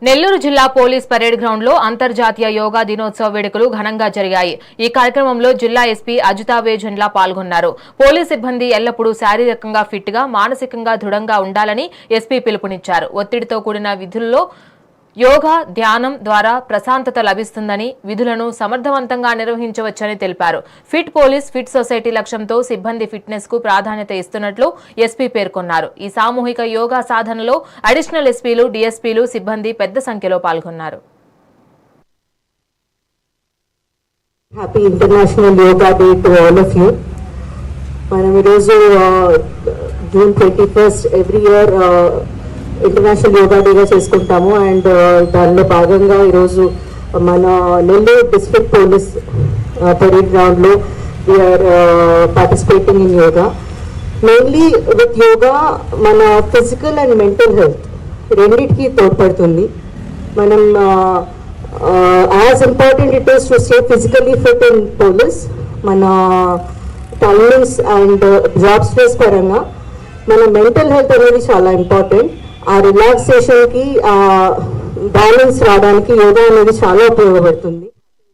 నెల్లూరు జిల్లా police parade ground లో అంతర్జాతీయ యోగా దినోత్సవ వేడుకలు ఘనంగా జరిగాయి. ఈ కార్యక్రమంలో జిల్లా ఎస్పీ అజితాబే జండ్ల పాల్గొన్నారు. పోలీస్ సిబ్బంది ఎల్లప్పుడూ శారీరకంగా ఫిట్ గా, మానసికంగా దృఢంగా ఉండాలని ఎస్పీ పిలుపునిచ్చారు. ఒత్తిడితో కూడిన విధుల్లో యోగా, ధ్యానం ద్వారా ప్రశాంతత లభిస్తుందని, విధులను సమర్థవంతంగా నిర్వహించవచ్చని తెలిపారు. ఫిట్ పోలీస్, ఫిట్ సొసైటీ లక్ష్యంతో సిబ్బంది ఫిట్నెస్ కు ప్రాధాన్యత ఇస్తున్నట్లు ఎస్పీ పేర్కొన్నారు. ఈ సామూహిక యోగా సాధనలో అడిషనల్ ఎస్పీలు, డీఎస్పీలు, సిబ్బంది పెద్ద సంఖ్యలో పాల్గొన్నారు. Happy international yoga day to all of you. మనం ఈరోజు June 21 every year international yoga డేగా చేసుకుంటాము. అండ్ దానిలో భాగంగా ఈరోజు మన నెల్లూరు డిస్ట్రిక్ట్ పోలీస్ పరేడ్ గ్రౌండ్లో we are participating in yoga. Mainly with yoga మన ఫిజికల్ అండ్ మెంటల్ హెల్త్ రెండింటికి తోడ్పడుతుంది. మనం as important it is to stay physically fit in police, మన టైమింగ్స్ అండ్ జాబ్ స్ట్రెస్ పరంగా మన మెంటల్ హెల్త్ అనేది చాలా ఇంపార్టెంట్. ఆ రిలాక్సేషన్కి బ్యాలెన్స్ రావడానికి యోగా అనేది చాలా ఉపయోగపడుతుంది.